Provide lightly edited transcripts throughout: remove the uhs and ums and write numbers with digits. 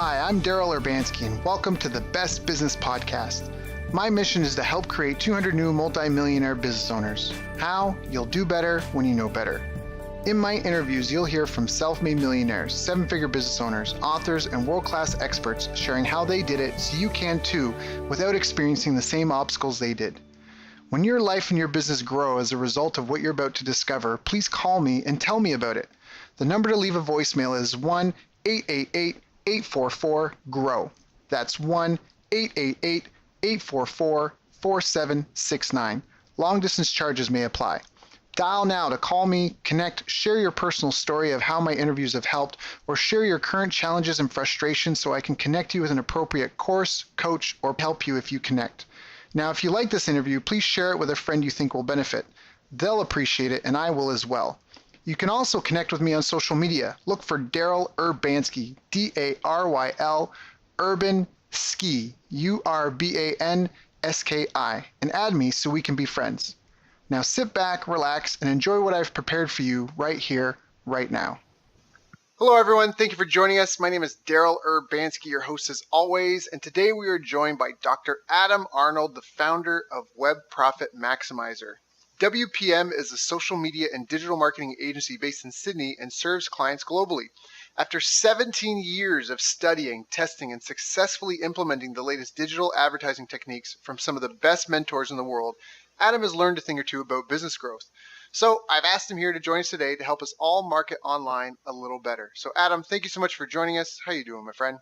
Hi, I'm Daryl Urbanski, and welcome to the Best Business Podcast. My mission is to help create 200 new multi-millionaire business owners. How? You'll do better when you know better. In my interviews, you'll hear from self-made millionaires, seven-figure business owners, authors, and world-class experts sharing how they did it so you can too without experiencing the same obstacles they did. When your life and your business grow as a result of what you're about to discover, please call me and tell me about it. The number to leave a voicemail is 1-888-844-GROW. That's 1-888-844-4769. Long distance charges may apply. Dial now to call me, connect, share your personal story of how my interviews have helped, or share your current challenges and frustrations so I can connect you with an appropriate course, coach, or help you if you connect. Now, if you like this interview, please share it with a friend you think will benefit. They'll appreciate it, and I will as well. You can also connect with me on social media. Look for Daryl Urbanski, D-A-R-Y-L, Urban Ski, U-R-B-A-N-S-K-I, and add me so we can be friends. Now sit back, relax, and enjoy what I've prepared for you right here, right now. Hello, everyone. Thank you for joining us. My name is Daryl Urbanski, your host as always, and today we are joined by Dr. Adam Arnold, the founder of Web Profit Maximizer. WPM is a social media and digital marketing agency based in Sydney and serves clients globally. After 17 years of studying, testing, and successfully implementing the latest digital advertising techniques from some of the best mentors in the world, Adam has learned a thing or two about business growth. So I've asked him here to join us today to help us all market online a little better. So Adam, thank you so much for joining us. How are you doing, my friend?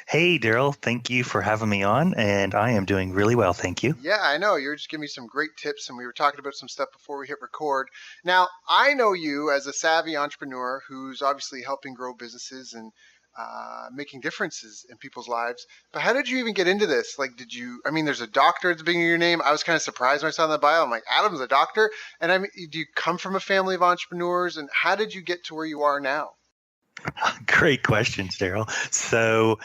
Hey, Daryl. Thank you for having me on, and I am doing really well. Thank you. Yeah, I know. You're just giving me some great tips, and we were talking about some stuff before we hit record. Now, I know you as a savvy entrepreneur who's obviously helping grow businesses and making differences in people's lives. But how did you even get into this? Like, there's a doctor at the beginning of your name. I was kind of surprised when I saw in the bio. I'm like, Adam's a doctor? And I mean, do you come from a family of entrepreneurs? And how did you get to where you are now? Great questions, Daryl. So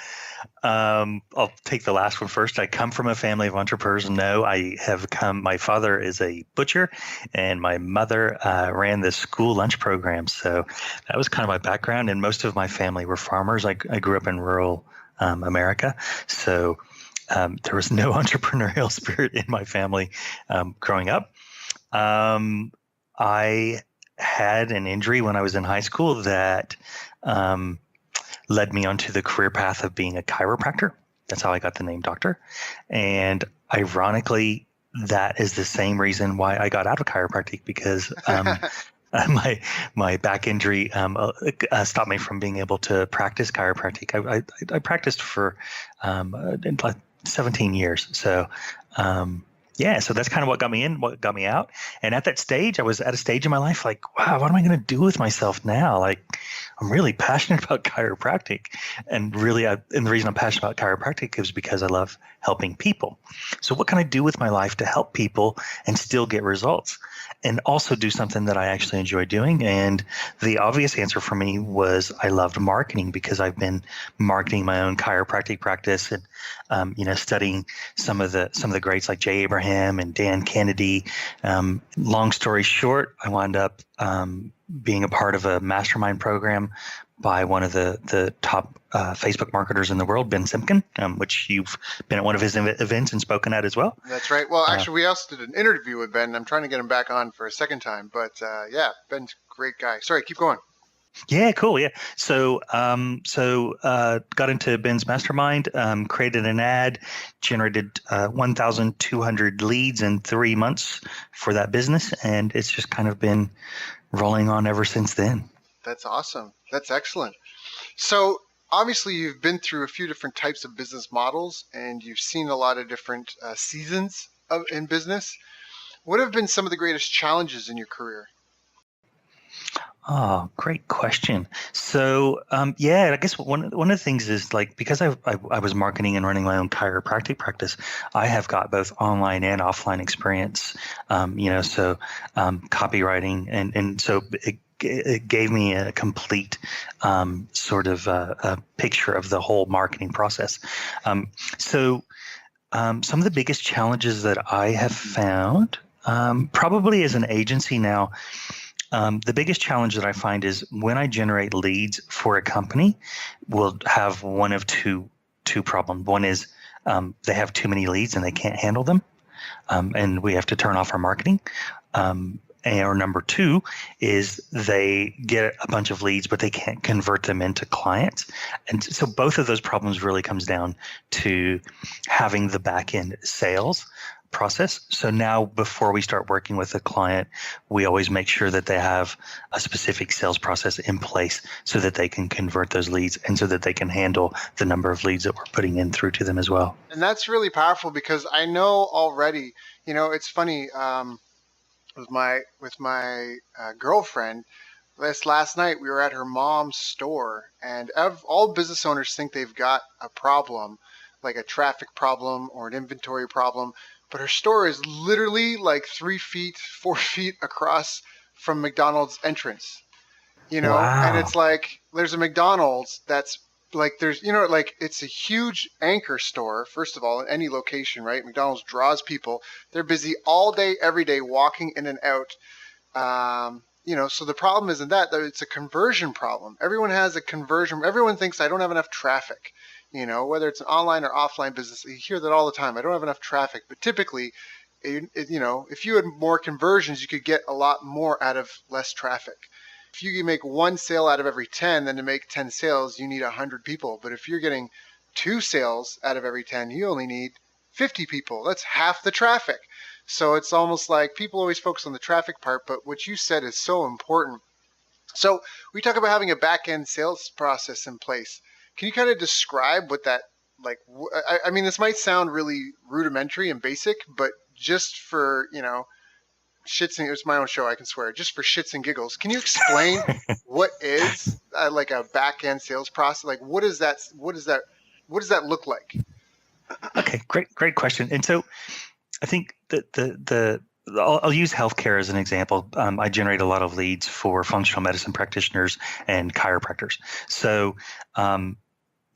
I'll take the last one first. I come from a family of entrepreneurs. No, my father is a butcher and my mother ran the school lunch program. So that was kind of my background. And most of my family were farmers. I grew up in rural America. So there was no entrepreneurial spirit in my family growing up. I had an injury when I was in high school that led me onto the career path of being a chiropractor. That's how I got the name doctor. And ironically, that is the same reason why I got out of chiropractic, because my back injury stopped me from being able to practice chiropractic. I practiced for 17 years. So so that's kind of what got me in, what got me out. And at that stage, I was at a stage in my life like, wow, what am I going to do with myself now? Like, I'm really passionate about chiropractic. And really, and the reason I'm passionate about chiropractic is because I love helping people. So what can I do with my life to help people and still get results? And also do something that I actually enjoy doing. And the obvious answer for me was I loved marketing, because I've been marketing my own chiropractic practice and studying some of the greats like Jay Abraham and Dan Kennedy. Long story short, I wound up being a part of a mastermind program by one of the top Facebook marketers in the world, Ben Simkin, which you've been at one of his events and spoken at as well. That's right. Well, actually, we also did an interview with Ben. I'm trying to get him back on for a second time. But Ben's a great guy. Sorry, keep going. Yeah, cool. Yeah. So got into Ben's mastermind, created an ad, generated 1,200 leads in 3 months for that business. And it's just kind of been rolling on ever since then. That's awesome. That's excellent. So obviously you've been through a few different types of business models and you've seen a lot of different seasons in business. What have been some of the greatest challenges in your career? Oh, great question. So, I guess one of the things is, like, because I was marketing and running my own chiropractic practice, I have got both online and offline experience, copywriting. And so it gave me a complete sort of a picture of the whole marketing process. Some of the biggest challenges that I have found, probably as an agency now, The biggest challenge that I find is when I generate leads for a company, we'll have one of two problems. One is they have too many leads and they can't handle them, and we have to turn off our marketing. Or number two is they get a bunch of leads, but they can't convert them into clients. And so both of those problems really comes down to having the back end sales process. So now before we start working with a client, we always make sure that they have a specific sales process in place so that they can convert those leads and so that they can handle the number of leads that we're putting in through to them as well. And that's really powerful because I know already, it's funny, with my girlfriend. This last night we were at her mom's store, and all business owners think they've got a problem, like a traffic problem or an inventory problem, but her store is literally like 3 feet, 4 feet across from McDonald's entrance. Wow. And it's like there's a McDonald's that's like it's a huge anchor store, first of all, in any location, right? McDonald's draws people. They're busy all day, every day, walking in and out. So the problem isn't that it's a conversion problem. Everyone has a conversion. Everyone thinks I don't have enough traffic, whether it's an online or offline business. You hear that all the time. I don't have enough traffic, but typically, if you had more conversions, you could get a lot more out of less traffic. If you can make one sale out of every 10, then to make 10 sales, you need 100 people. But if you're getting 2 sales out of every 10, you only need 50 people. That's half the traffic. So it's almost like people always focus on the traffic part, but what you said is so important. So we talk about having a back-end sales process in place. Can you kind of describe what that, I mean, this might sound really rudimentary and basic, but just for, shits and it's my own show, I can swear, just for shits and giggles, can you explain what is like a back end sales process? Like what does that look like? Okay, great question. And so I think that I'll use healthcare as an example. I generate a lot of leads for functional medicine practitioners and chiropractors. So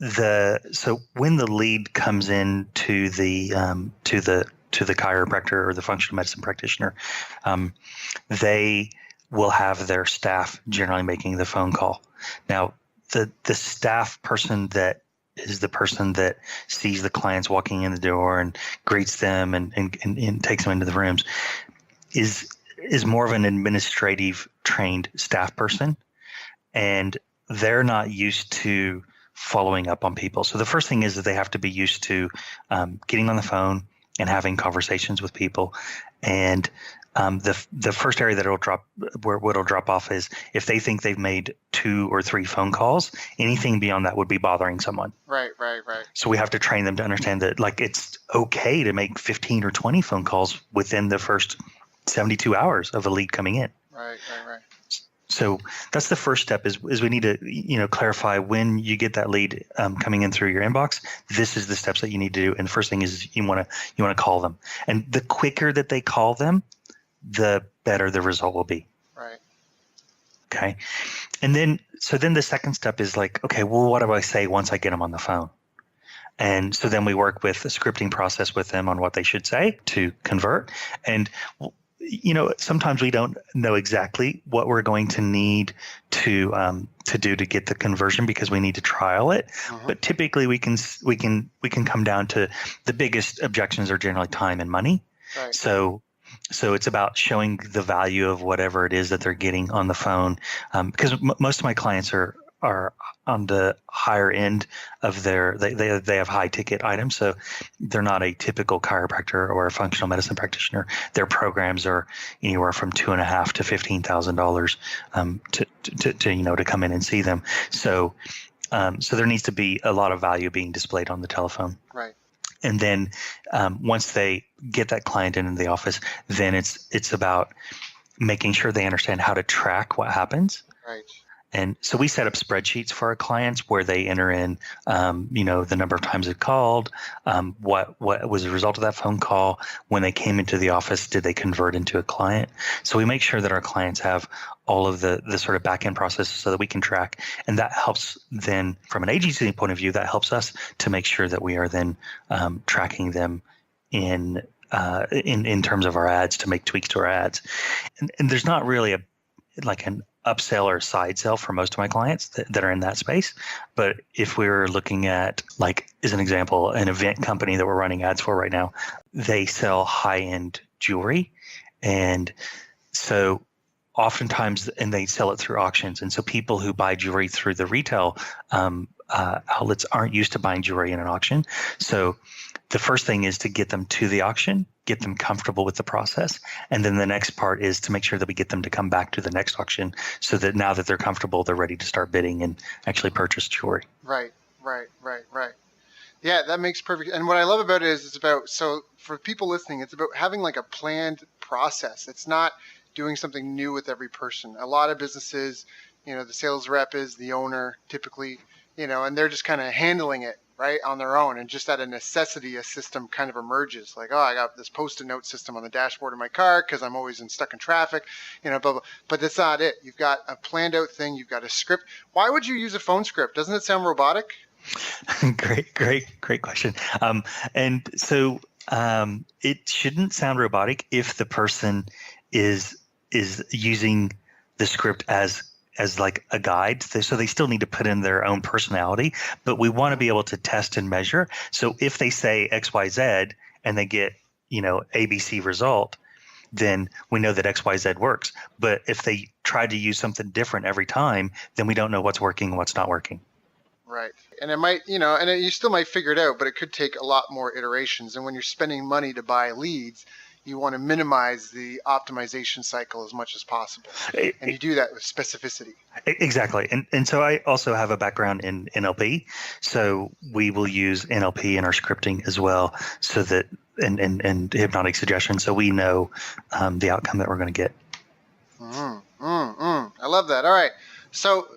when the lead comes in to the chiropractor or the functional medicine practitioner, they will have their staff generally making the phone call. Now, the staff person that is the person that sees the clients walking in the door and greets them and takes them into the rooms is more of an administrative trained staff person, and they're not used to following up on people. So the first thing is that they have to be used to getting on the phone and having conversations with people. And the first area that it'll drop off is if they think they've made 2 or 3 phone calls, anything beyond that would be bothering someone. Right. So we have to train them to understand that it's okay to make 15 or 20 phone calls within the first 72 hours of a lead coming in. Right. So that's the first step is we need to, clarify when you get that lead coming in through your inbox, this is the steps that you need to do. And the first thing is you want to call them. And the quicker that they call them, the better the result will be. Right. Okay. And then the second step is okay, well, what do I say once I get them on the phone? And so then we work with a scripting process with them on what they should say to convert. And sometimes we don't know exactly what we're going to need to do to get the conversion because we need to trial it. Mm-hmm. But typically we can come down to the biggest objections are generally time and money. Right. So it's about showing the value of whatever it is that they're getting on the phone, because most of my clients are on the higher end of they have high ticket items. So they're not a typical chiropractor or a functional medicine practitioner. Their programs are anywhere from $2,500 to $15,000 to come in and see them. So there needs to be a lot of value being displayed on the telephone. Right. And then once they get that client into the office, then it's about making sure they understand how to track what happens. Right. And so we set up spreadsheets for our clients where they enter in, the number of times it called, what was the result of that phone call, when they came into the office, did they convert into a client? So we make sure that our clients have all of the sort of back end processes so that we can track. And that helps then from an agency point of view, that helps us to make sure that we are then tracking them in terms of our ads to make tweaks to our ads. And there's not really like an upsell or side sell for most of my clients that are in that space. But if we're looking at, like, as an example, an event company that we're running ads for right now, they sell high-end jewelry. And so oftentimes, and they sell it through auctions. And so people who buy jewelry through the retail outlets aren't used to buying jewelry in an auction. So the first thing is to get them to the auction, get them comfortable with the process. And then the next part is to make sure that we get them to come back to the next auction so that now that they're comfortable, they're ready to start bidding and actually purchase jewelry. Right. Yeah, that makes perfect. And what I love about it is it's about, so for people listening, it's about having like a planned process. It's not doing something new with every person. A lot of businesses, the sales rep is the owner typically, and they're just kind of handling it right on their own. And just out of necessity, a system kind of emerges like, oh, I got this post-it note system on the dashboard of my car because I'm always stuck in traffic, blah, blah. But that's not it. You've got a planned out thing. You've got a script. Why would you use a phone script? Doesn't it sound robotic? Great question. And so it shouldn't sound robotic if the person is using the script as like a guide. So they still need to put in their own personality, but we want to be able to test and measure. So if they say XYZ and they get, ABC result, then we know that XYZ works. But if they try to use something different every time, then we don't know what's working and what's not working. Right. And it might, and you still might figure it out, but it could take a lot more iterations. And when you're spending money to buy leads, you want to minimize the optimization cycle as much as possible. And you do that with specificity. Exactly. And so I also have a background in NLP. So we will use NLP in our scripting as well, so that, and hypnotic suggestion, so we know the outcome that we're going to get. I love that. All right. So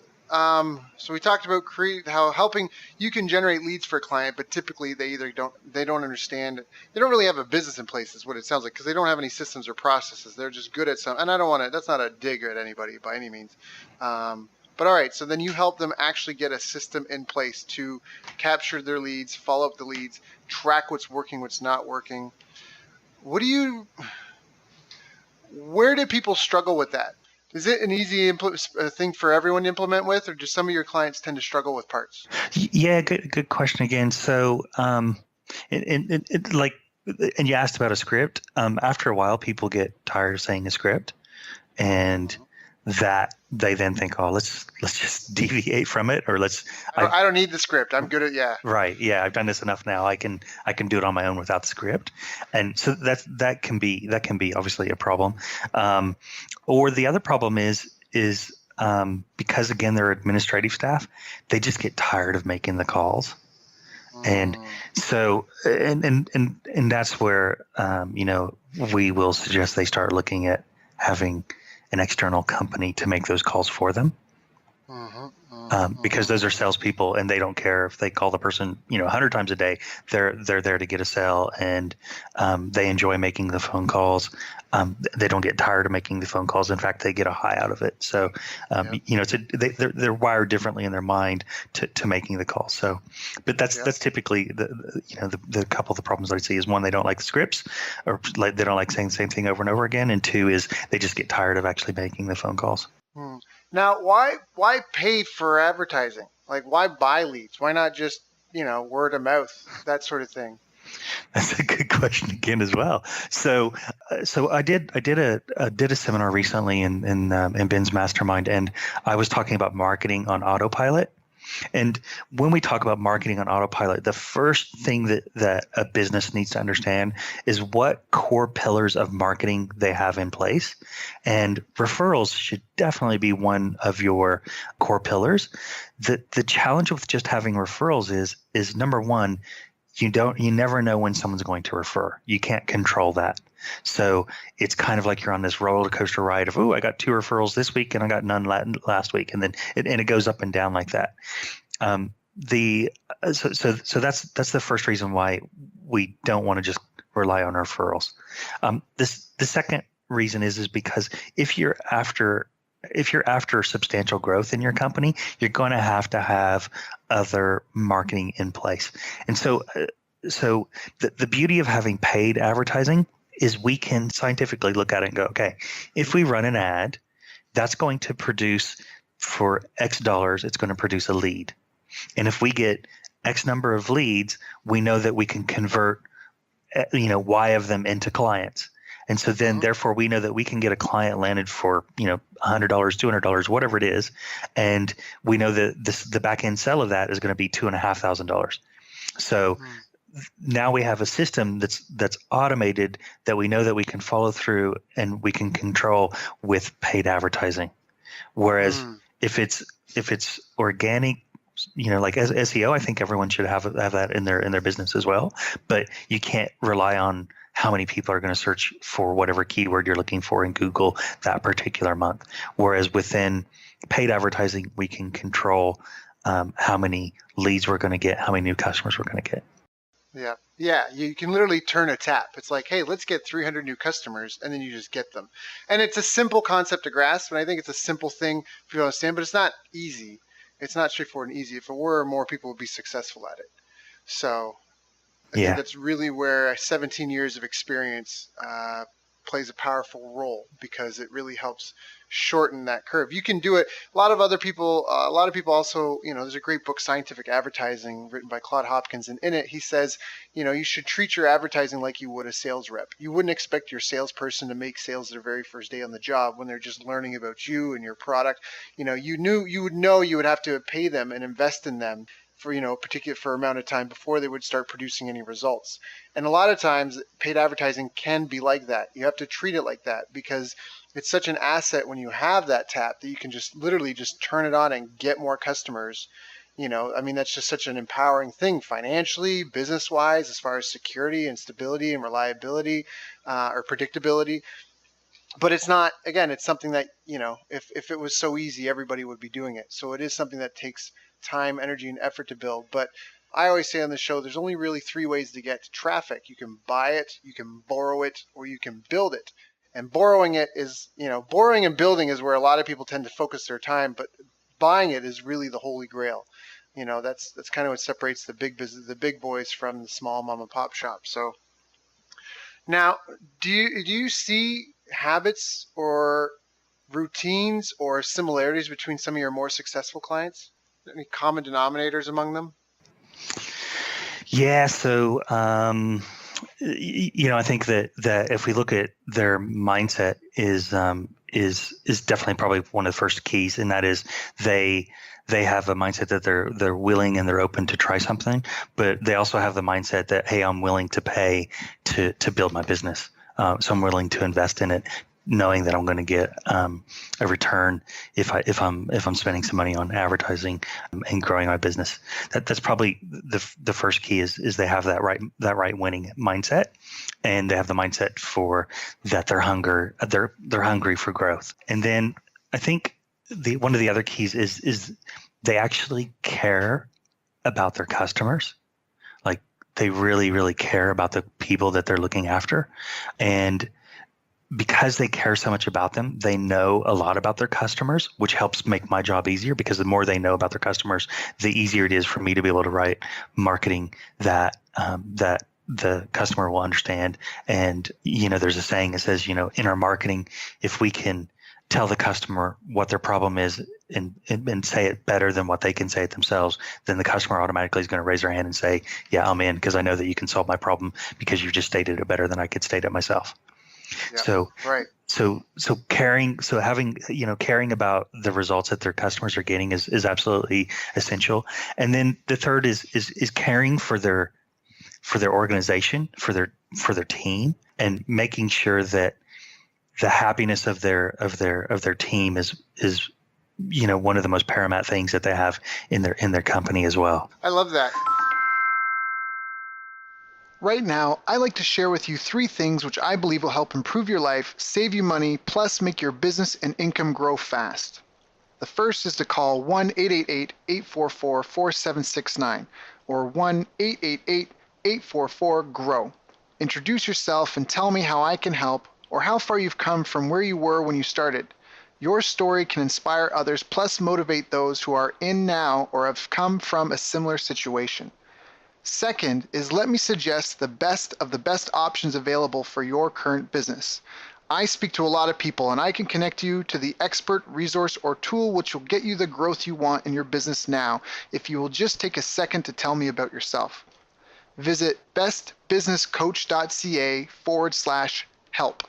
we talked about how helping you can generate leads for a client, but typically they don't understand. They don't really have a business in place, is what it sounds like, because they don't have any systems or processes. They're just good at some, and I don't want to, that's not a dig at anybody by any means. But all right, so then you help them actually get a system in place to capture their leads, follow up the leads, track what's working, what's not working. Where do people struggle with that? Is it an easy thing for everyone to implement with, or do some of your clients tend to struggle with parts? Yeah, good question again. So, and you asked about a script. After a while, people get tired of saying a script, and that they then think, oh, let's just deviate from it, or I don't need the script. I'm good at Right. Yeah, I've done this enough now. I can do it on my own without the script, and so that can be obviously a problem. Or the other problem is because again they're administrative staff, they just get tired of making the calls, and so and that's where we will suggest they start looking at having an external company to make those calls for them. Because those are salespeople, and they don't care if they call the person 100 times a day. They're there to get a sale, and they enjoy making the phone calls. They don't get tired of making the phone calls. In fact, they get a high out of it. So they're wired differently in their mind to making the calls. So, but that's typically the couple of the problems I see is, one, they don't like the scripts, or like they don't like saying the same thing over and over again, and two is they just get tired of actually making the phone calls. Now, why pay for advertising? Like, why buy leads? Why not just, word of mouth, that sort of thing? That's a good question again as well. So I did a seminar recently in Ben's mastermind, and I was talking about marketing on autopilot. And when we talk about marketing on autopilot, the first thing that a business needs to understand is what core pillars of marketing they have in place. And referrals should definitely be one of your core pillars. The challenge with just having referrals is number one, you never know when someone's going to refer. You can't control that. So it's kind of like you're on this roller coaster ride of, I got 2 referrals this week and I got none last week, and then it goes up and down like that. So that's the first reason why we don't want to just rely on referrals. The second reason is because if you're after substantial growth in your company, you're going to have other marketing in place. And so the beauty of having paid advertising is we can scientifically look at it and go, okay, if we run an ad that's going to produce for X dollars, it's going to produce a lead. And if we get X number of leads, we know that we can convert, Y of them into clients. And so then, therefore, we know that we can get a client landed for, $100, $200, whatever it is. And we know that the back end sell of that is going to be $2,500. So now we have a system that's automated that we know that we can follow through and we can control with paid advertising. Whereas if it's organic, like as SEO, I think everyone should have that in their business as well. But you can't rely on how many people are going to search for whatever keyword you're looking for in Google that particular month. Whereas within paid advertising, we can control how many leads we're going to get, how many new customers we're going to get. Yeah. Yeah. You can literally turn a tap. It's like, hey, let's get 300 new customers, and then you just get them. And it's a simple concept to grasp, and I think it's a simple thing for you to understand, but it's not easy. It's not straightforward and easy. If it were, more people would be successful at it. So I think that's really where 17 years of experience plays a powerful role, because it really helps shorten that curve. You can do it. A lot of people also, there's a great book, Scientific Advertising, written by Claude Hopkins, and in it he says, you should treat your advertising like you would a sales rep. You wouldn't expect your salesperson to make sales their very first day on the job when they're just learning about you and your product. You would have to pay them and invest in them for a particular amount of time before they would start producing any results. And a lot of times paid advertising can be like that. You have to treat it like that, because it's such an asset when you have that tap that you can just literally just turn it on and get more customers. That's just such an empowering thing financially, business wise, as far as security and stability and reliability or predictability. But it's not, again, it's something that, if it was so easy, everybody would be doing it. So it is something that takes time, energy, and effort to build. But I always say on the show, there's only really 3 ways to get traffic. You can buy it, you can borrow it, or you can build it. And borrowing it is, borrowing and building is where a lot of people tend to focus their time, but buying it is really the holy grail. That's kind of what separates the big business, the big boys, from the small mom and pop shop. So now, do you see habits or routines or similarities between some of your more successful clients? Any common denominators among them? Yeah. So, I think that if we look at their mindset is definitely probably one of the first keys, and that is they have a mindset that they're willing and they're open to try something, but they also have the mindset that, hey, I'm willing to pay to build my business. So I'm willing to invest in it, knowing that I'm going to get a return if I'm spending some money on advertising and growing my business. That's probably the first key is they have that right winning mindset, and they have the mindset for that they're hungry for growth. And then I think one of the other keys is they actually care about their customers. Like, they really, really care about the people that they're looking after. And because they care so much about them, they know a lot about their customers, which helps make my job easier, because the more they know about their customers, the easier it is for me to be able to write marketing that the customer will understand. And, there's a saying that says, in our marketing, if we can tell the customer what their problem is and say it better than what they can say it themselves, then the customer automatically is going to raise their hand and say, yeah, I'm in, because I know that you can solve my problem because you just stated it better than I could state it myself. Yeah, so right. So caring about the results that their customers are getting is absolutely essential. And then the third is caring for their organization, for their team, and making sure that the happiness of their team is one of the most paramount things that they have in their company as well. I love that. Right now, I like to share with you 3 things which I believe will help improve your life, save you money, plus make your business and income grow fast. The first is to call 1-888-844-4769 or 1-888-844-GROW. Introduce yourself and tell me how I can help, or how far you've come from where you were when you started. Your story can inspire others, plus motivate those who are in now or have come from a similar situation. Second is, let me suggest the best of the best options available for your current business. I speak to a lot of people, and I can connect you to the expert, resource, or tool which will get you the growth you want in your business now if you will just take a second to tell me about yourself. Visit bestbusinesscoach.ca/help.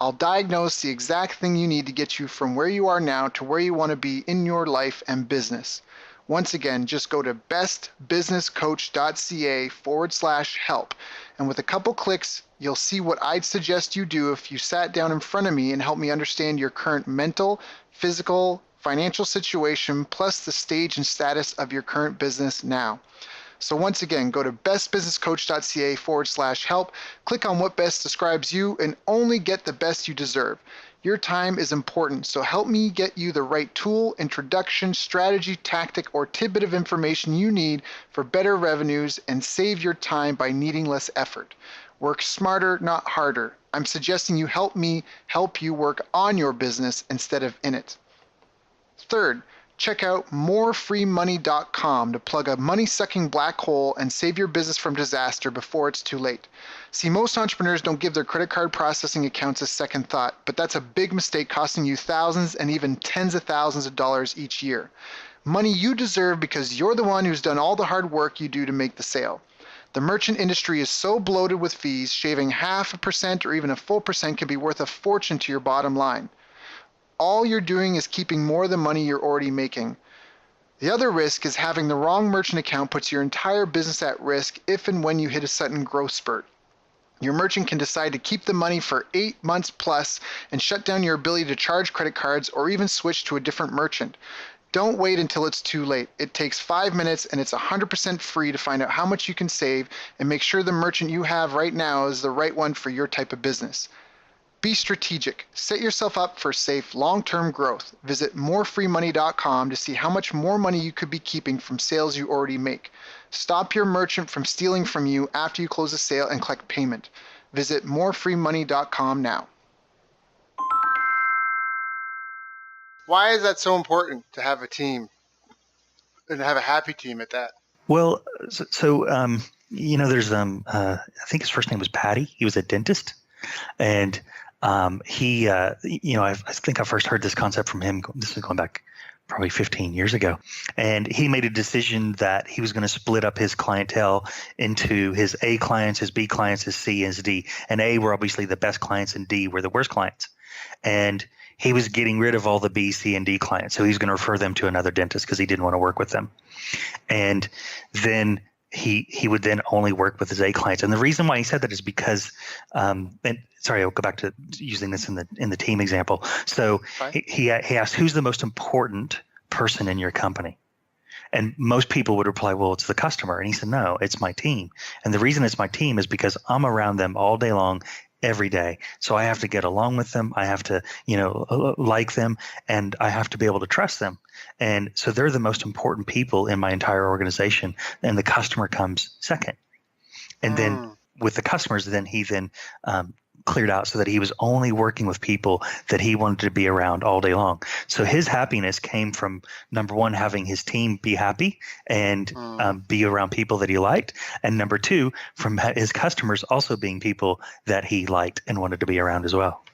I'll diagnose the exact thing you need to get you from where you are now to where you want to be in your life and business. Once again, just go to bestbusinesscoach.ca/help. And with a couple clicks, you'll see what I'd suggest you do if you sat down in front of me and helped me understand your current mental, physical, financial situation, plus the stage and status of your current business now. So once again, go to bestbusinesscoach.ca/help, click on what best describes you, and only get the best you deserve. Your time is important, so help me get you the right tool, introduction, strategy, tactic, or tidbit of information you need for better revenues and save your time by needing less effort. Work smarter, not harder. I'm suggesting you help me help you work on your business instead of in it. Third, check out morefreemoney.com to plug a money-sucking black hole and save your business from disaster before it's too late. See, most entrepreneurs don't give their credit card processing accounts a second thought, but that's a big mistake costing you thousands and even tens of thousands of dollars each year. Money you deserve because you're the one who's done all the hard work you do to make the sale. The merchant industry is so bloated with fees, shaving 0.5% or even a full percent can be worth a fortune to your bottom line. All you're doing is keeping more of the money you're already making. The other risk is having the wrong merchant account puts your entire business at risk if and when you hit a sudden growth spurt. Your merchant can decide to keep the money for 8 months plus and shut down your ability to charge credit cards or even switch to a different merchant. Don't wait until it's too late. It takes 5 minutes and it's 100% free to find out how much you can save and make sure the merchant you have right now is the right one for your type of business. Be strategic. Set yourself up for safe long-term growth. Visit morefreemoney.com to see how much more money you could be keeping from sales you already make. Stop your merchant from stealing from you after you close a sale and collect payment. Visit morefreemoney.com now. Why is that so important to have a team and have a happy team at that? Well, there's I think his first name was Patty. He was a dentist, and I think I first heard this concept from him. This is going back probably 15 years ago. And he made a decision that he was going to split up his clientele into his A clients, his B clients, his C, and his D. And A were obviously the best clients and D were the worst clients. And he was getting rid of all the B, C, and D clients. So he's going to refer them to another dentist because he didn't want to work with them. And then he would then only work with his A clients. And the reason why he said that is because, and sorry, I'll go back to using this in the team example. So he asked, who's the most important person in your company? And most people would reply, well, it's the customer. And he said, no, it's my team. And the reason it's my team is because I'm around them all day long, every day. So I have to get along with them. I have to, like them, and I have to be able to trust them. And so they're the most important people in my entire organization. And the customer comes second. And then with the customers, he cleared out so that he was only working with people that he wanted to be around all day long. So his happiness came from, number one, having his team be happy and be around people that he liked. And number two, from his customers also being people that he liked and wanted to be around as well.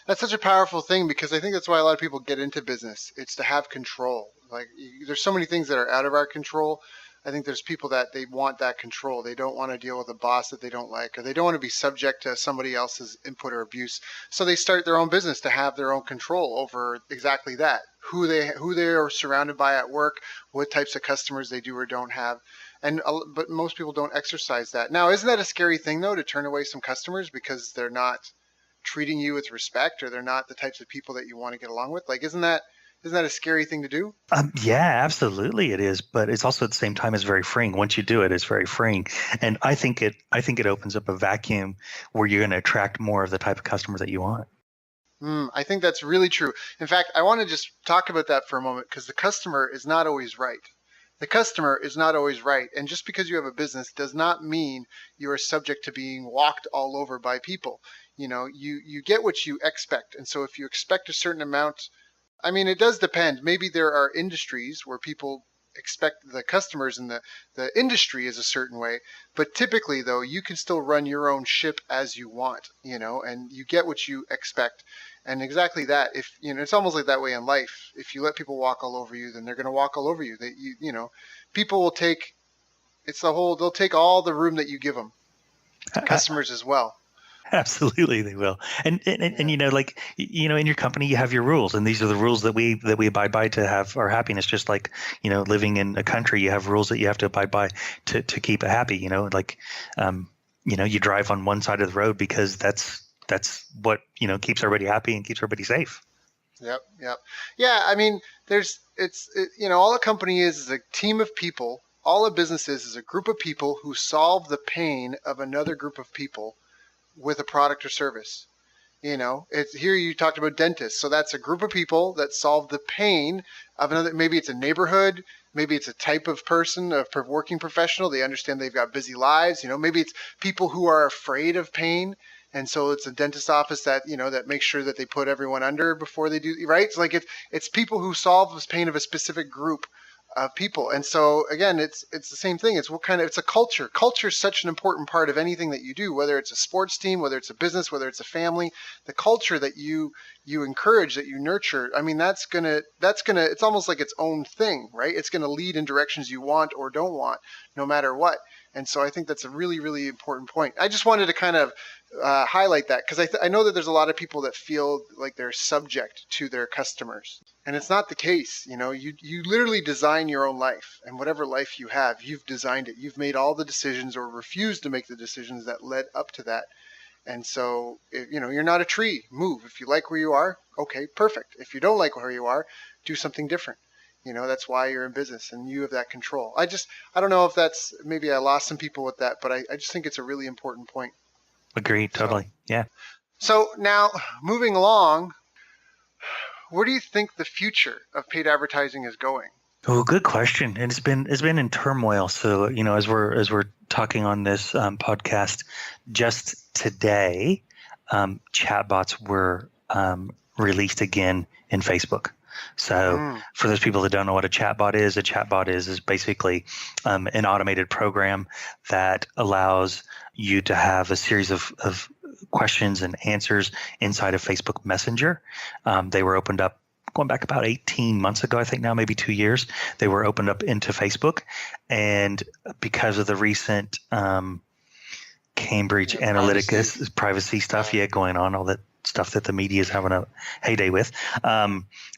That's such a powerful thing, because I think that's why a lot of people get into business. It's to have control. Like, there's so many things that are out of our control. I think there's people that they want that control. They don't want to deal with a boss that they don't like, or they don't want to be subject to somebody else's input or abuse. So they start their own business to have their own control over exactly that. Who they are surrounded by at work, what types of customers they do or don't have. But most people don't exercise that. Now, isn't that a scary thing, though, to turn away some customers because they're not treating you with respect, or they're not the types of people that you want to get along with? Like, isn't that a scary thing to do? Yeah, absolutely it is. But it's also at the same time, it's very freeing. Once you do it, it's very freeing. And I think it opens up a vacuum where you're going to attract more of the type of customer that you want. I think that's really true. In fact, I want to just talk about that for a moment, because the customer is not always right. The customer is not always right. And just because you have a business does not mean you are subject to being walked all over by people. You get what you expect. And so if you expect a certain amount, I mean, it does depend. Maybe there are industries where people expect the customers and the industry is a certain way. But typically, though, you can still run your own ship as you want, and you get what you expect. And exactly that, if it's almost like that way in life. If you let people walk all over you, then they're going to walk all over you. People will take they'll take all the room that you give them. Customers as well. Absolutely, they will. And in your company, you have your rules, and these are the rules that we abide by to have our happiness. Just like living in a country, you have rules that you have to abide by to keep it happy. You drive on one side of the road because that's what keeps everybody happy and keeps everybody safe. Yep. Yeah, I mean, all a company is a team of people. All a business is a group of people who solve the pain of another group of people with a product or service. Here you talked about dentists. So that's a group of people that solve the pain of another. Maybe it's a neighborhood. Maybe it's a type of person, a working professional. They understand they've got busy lives. Maybe it's people who are afraid of pain. And so it's a dentist office that, that makes sure that they put everyone under before they do, right? It's like it's people who solve this pain of a specific group of people. And so again, it's the same thing. It's it's a culture. Culture is such an important part of anything that you do, whether it's a sports team, whether it's a business, whether it's a family. The culture that you encourage, that you nurture, I mean, that's gonna it's almost like its own thing, right? It's gonna lead in directions you want or don't want, no matter what. And so I think that's a really, really important point. I just wanted to kind of highlight that because I know that there's a lot of people that feel like they're subject to their customers, and it's not the case. You literally design your own life, and whatever life you have, you've designed it. You've made all the decisions or refused to make the decisions that led up to that. And so, you're not a tree. Move. If you like where you are, okay, perfect. If you don't like where you are, do something different. That's why you're in business and you have that control. I don't know if maybe I lost some people with that, but I just think it's a really important point. Agreed. Totally. Yeah. So now moving along, where do you think the future of paid advertising is going? Oh, good question. And it's been in turmoil. So, as we're talking on this podcast, just today, chatbots were released again in Facebook. So for those people that don't know what a chatbot is basically an automated program that allows you to have a series of questions and answers inside of Facebook Messenger. They were opened up going back about 18 months ago, I think now, maybe 2 years. They were opened up into Facebook. And because of the recent Cambridge Analytica privacy stuff going on, all that stuff that the media is having a heyday with.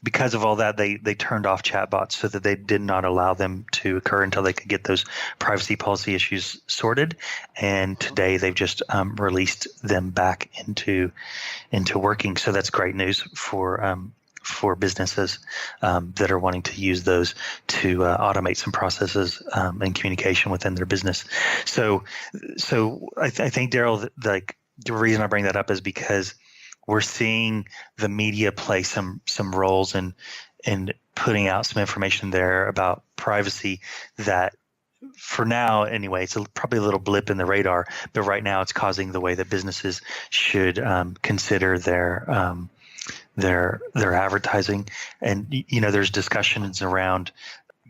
Because of all that, they turned off chatbots so that they did not allow them to occur until they could get those privacy policy issues sorted. And today they've just released them back into working. So that's great news for businesses that are wanting to use those to automate some processes and communication within their business. So I think, Daryl, like the reason I bring that up is because we're seeing the media play some roles in putting out some information there about privacy that, for now anyway, it's probably a little blip in the radar, but right now it's causing the way that businesses should consider their advertising. And there's discussions around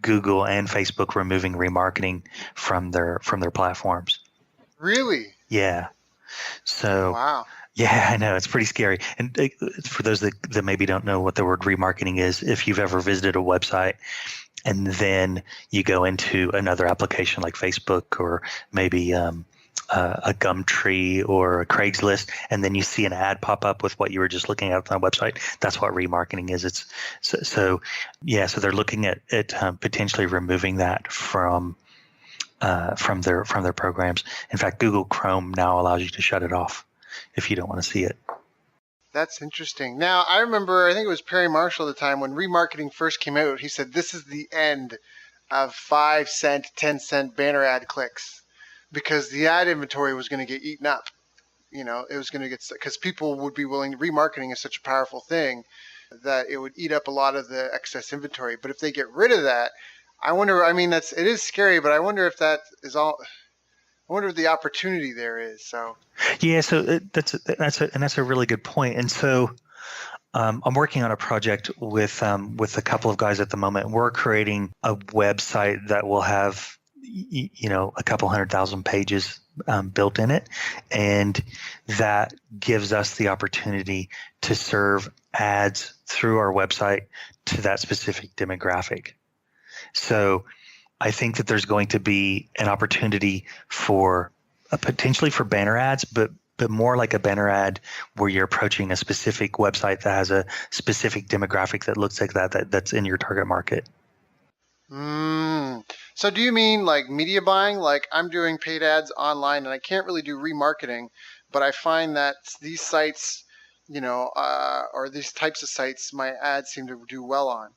Google and Facebook removing remarketing from their platforms. Really? Yeah. So wow. Yeah, I know. It's pretty scary. And for those that maybe don't know what the word remarketing is, if you've ever visited a website and then you go into another application like Facebook or maybe a Gumtree or a Craigslist, and then you see an ad pop up with what you were just looking at on the website, that's what remarketing is. It's so they're looking at potentially removing that from their programs. In fact, Google Chrome now allows you to shut it off if you don't want to see it. That's interesting. Now, I remember, I think it was Perry Marshall at the time when remarketing first came out, he said this is the end of 5 cent, 10 cent banner ad clicks because the ad inventory was going to get eaten up. It was going to get, because people would be willing, remarketing is such a powerful thing that it would eat up a lot of the excess inventory. But if they get rid of that, I wonder, it is scary, but I wonder if that is all... I wonder if the opportunity there is. So yeah, so that's a really good point. And so I'm working on a project with a couple of guys at the moment. We're creating a website that will have a couple 100,000 pages built in it, and that gives us the opportunity to serve ads through our website to that specific demographic. So I think that there's going to be an opportunity for potentially for banner ads, but more like a banner ad where you're approaching a specific website that has a specific demographic that looks like that's in your target market. So do you mean like media buying? Like I'm doing paid ads online and I can't really do remarketing, but I find that these sites, or these types of sites, my ads seem to do well on.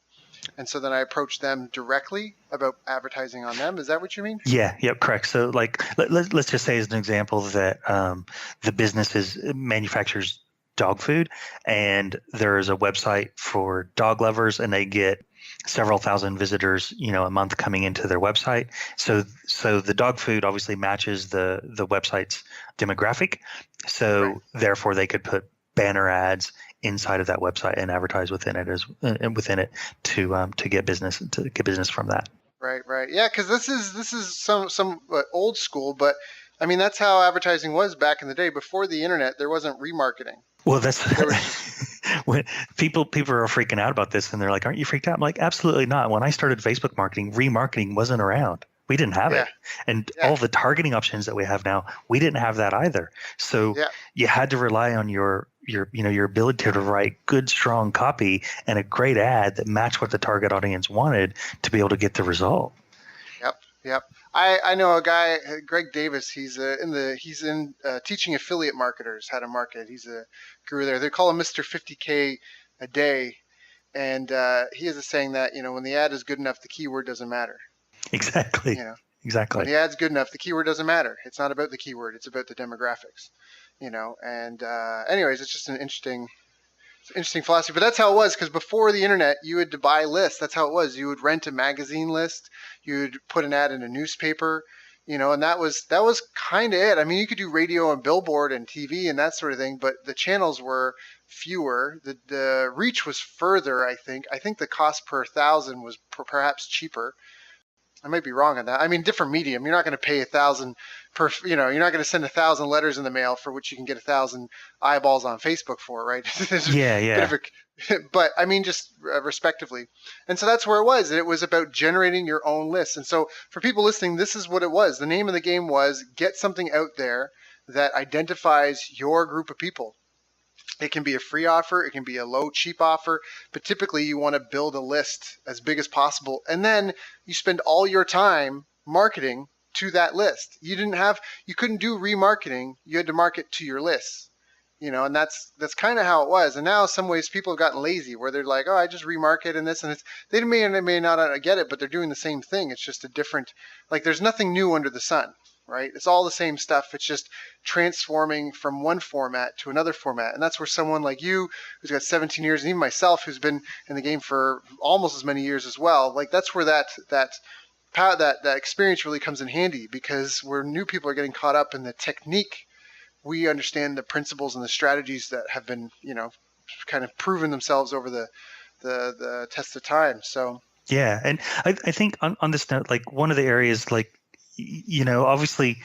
And so then I approach them directly about advertising on them. Is that what you mean? Yeah, yep, correct. So like let's just say as an example that the business manufactures dog food, and there is a website for dog lovers, and they get several thousand visitors, a month coming into their website. So the dog food obviously matches the website's demographic. So right. Therefore they could put banner ads inside of that website and advertise within it to get business from that. Right. Yeah, because this is some old school, but I mean that's how advertising was back in the day. Before the internet, there wasn't remarketing. Well, that's when people are freaking out about this, and they're like, "Aren't you freaked out?" I'm like, "Absolutely not." When I started Facebook marketing, remarketing wasn't around. We didn't have it, and all the targeting options that we have now, we didn't have that either. So you had to rely on your ability to write good, strong copy and a great ad that matched what the target audience wanted to be able to get the result. Yep. I know a guy, Greg Davis. He's in teaching affiliate marketers how to market. He's a guru there. They call him Mr. 50K a day, and he has a saying that when the ad is good enough, the keyword doesn't matter. Exactly. Exactly. When the ad's good enough, the keyword doesn't matter. It's not about the keyword. It's about the demographics. And anyways, it's just an interesting philosophy. But that's how it was, because before the internet, you had to buy lists. That's how it was. You would rent a magazine list. You would put an ad in a newspaper, and that was kind of it. I mean, you could do radio and billboard and TV and that sort of thing, but the channels were fewer. The reach was further, I think. I think the cost per 1,000 was perhaps cheaper. I might be wrong on that. I mean, different medium. You're not going to pay 1,000 per, you're not going to send 1,000 letters in the mail for which you can get 1,000 eyeballs on Facebook for, right? Yeah. But I mean, just respectively. And so that's where it was. It was about generating your own list. And so for people listening, this is what it was. The name of the game was get something out there that identifies your group of people. It can be a free offer. It can be a low, cheap offer. But typically you want to build a list as big as possible. And then you spend all your time marketing to that list. You couldn't do remarketing. You had to market to your lists, and that's kind of how it was. And now in some ways people have gotten lazy where they're like, oh, I just remarket and this, and they may not get it, but they're doing the same thing. It's just a different, like there's nothing new under the sun. Right? It's all the same stuff. It's just transforming from one format to another format. And that's where someone like you, who's got 17 years, and even myself, who's been in the game for almost as many years as well, like that's where that experience really comes in handy, because where new people are getting caught up in the technique, we understand the principles and the strategies that have been, kind of proven themselves over the test of time. So yeah, and I think on this note, like one of the areas, like obviously,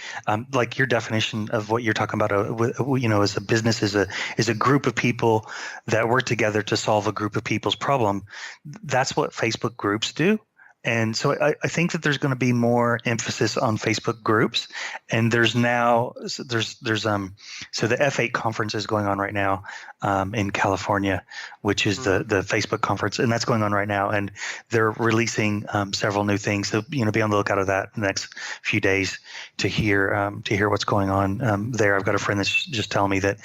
like your definition of what you're talking about, as a business is a group of people that work together to solve a group of people's problem. That's what Facebook groups do. And so I think that there's going to be more emphasis on Facebook groups, and there's so the F8 conference is going on right now in California, which is the Facebook conference, and that's going on right now, and they're releasing several new things. So be on the lookout of that in the next few days to hear what's going on there. I've got a friend that's just telling me that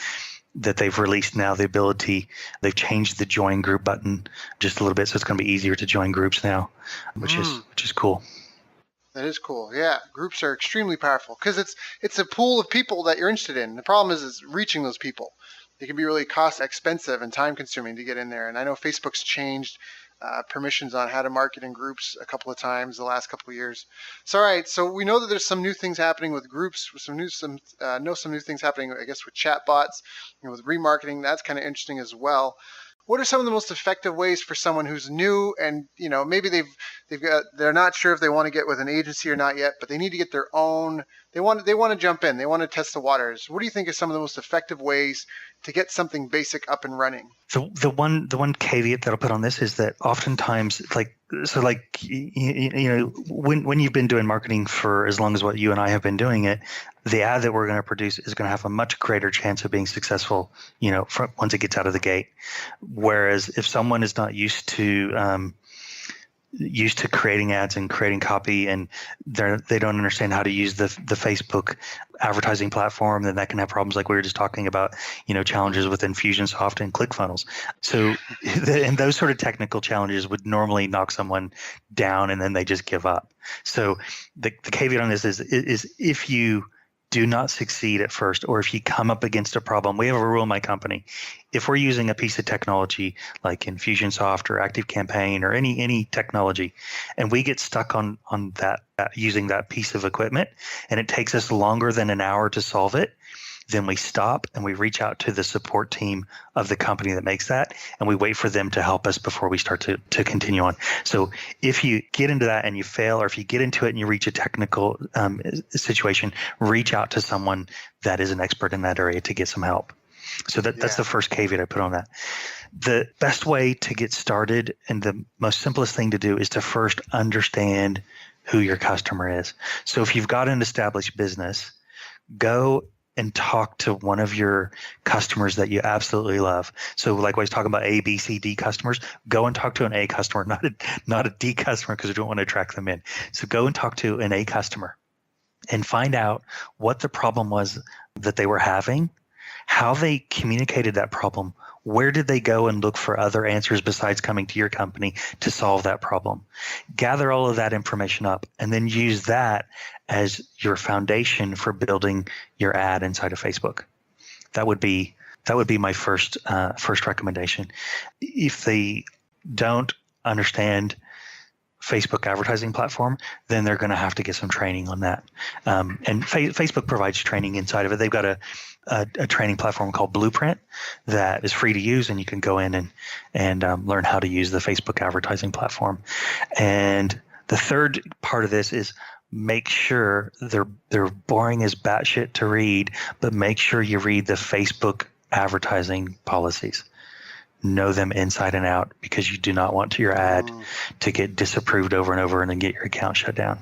they've released now the ability, they've changed the join group button just a little bit, so it's going to be easier to join groups now, which is cool. That is cool. Yeah, groups are extremely powerful because it's a pool of people that you're interested in. The problem is reaching those people. It can be really cost expensive and time consuming to get in there. And I know Facebook's changed permissions on how to market in groups a couple of times the last couple of years. So all right, so we know that there's some new things happening with groups, some new things happening, I guess, with chatbots, with remarketing. That's kind of interesting as well. what are some of the most effective ways for someone who's new and, maybe they're not sure if they want to get with an agency or not yet, but they need to get their own, they want to jump in, they want to test the waters. What do you think are some of the most effective ways to get something basic up and running? The one caveat that I'll put on this is that oftentimes, when you've been doing marketing for as long as what you and I have been doing it, the ad that we're going to produce is going to have a much greater chance of being successful, once it gets out of the gate. Whereas if someone is not used to creating ads and creating copy, and they don't understand how to use the Facebook advertising platform, then that can have problems like we were just talking about, challenges with Infusionsoft and ClickFunnels. So, and those sort of technical challenges would normally knock someone down and then they just give up. So the caveat on this is if you do not succeed at first, or if you come up against a problem, we have a rule in my company. If we're using a piece of technology like Infusionsoft or ActiveCampaign or any technology, and we get stuck on that using that piece of equipment, and it takes us longer than an hour to solve it, then we stop and we reach out to the support team of the company that makes that, and we wait for them to help us before we start to continue on. So if you get into that and you fail, or if you get into it and you reach a technical situation, reach out to someone that is an expert in that area to get some help. So that's the first caveat I put on that. The best way to get started and the most simplest thing to do is to first understand who your customer is. So if you've got an established business, go and talk to one of your customers that you absolutely love. So like I was talking about A, B, C, D customers, go and talk to an A customer, not a D customer, because we don't want to attract them in. So go and talk to an A customer and find out what the problem was that they were having, how they communicated that problem, where did they go and look for other answers besides coming to your company to solve that problem. Gather all of that information up and then use that as your foundation for building your ad inside of Facebook. That would be my first recommendation. If they don't understand Facebook advertising platform, then they're going to have to get some training on that. And Facebook provides training inside of it. They've got a training platform called Blueprint that is free to use, and you can go in and learn how to use the Facebook advertising platform. And the third part of this is make sure they're boring as batshit to read, but make sure you read the Facebook advertising policies. Know them inside and out, because you do not want your ad to get disapproved over and over and then get your account shut down.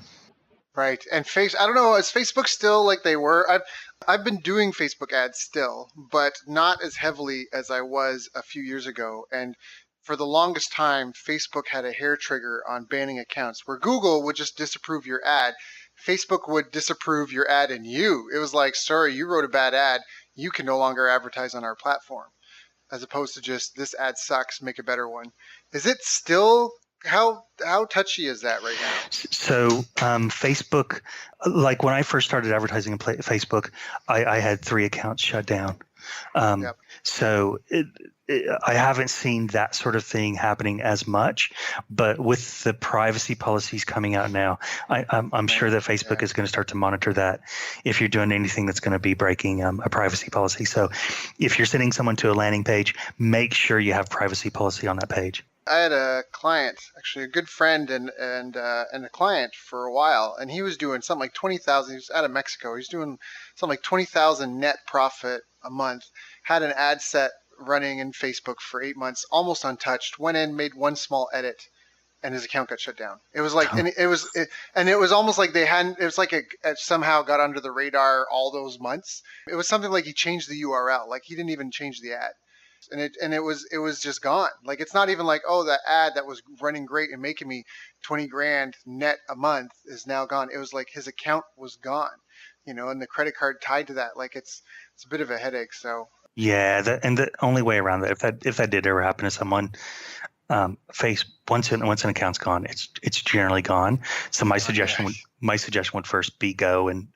Right. And I don't know, is Facebook still like they were? I've been doing Facebook ads still, but not as heavily as I was a few years ago. And for the longest time, Facebook had a hair trigger on banning accounts, where Google would just disapprove your ad. Facebook would disapprove your ad in you. It was like, sorry, you wrote a bad ad. You can no longer advertise on our platform. As opposed to just, this ad sucks, make a better one. Is it still, how touchy is that right now? So Facebook, like when I first started advertising in Facebook, I had 3 accounts shut down. So I haven't seen that sort of thing happening as much, but with the privacy policies coming out now, I'm sure that Facebook is going to start to monitor that if you're doing anything that's going to be breaking a privacy policy. So if you're sending someone to a landing page, make sure you have privacy policy on that page. I had a client, actually a good friend and a client for a while, and he was doing something like 20,000. He was out of Mexico. He was doing something like 20,000 net profit a month. Had an ad set running in Facebook for 8 months, almost untouched. Went in, made one small edit, and his account got shut down. It was like, and it was almost like they hadn't. It was like it somehow got under the radar all those months. It was something like he changed the URL, like he didn't even change the ad. And it was just gone. Like, it's not even like, oh, that ad that was running great and making me 20 grand net a month is now gone. It was like his account was gone, and the credit card tied to that. Like, it's a bit of a headache. So yeah, and the only way around that, if that did ever happen to someone, once an account's gone, it's generally gone. So my suggestion would first be go and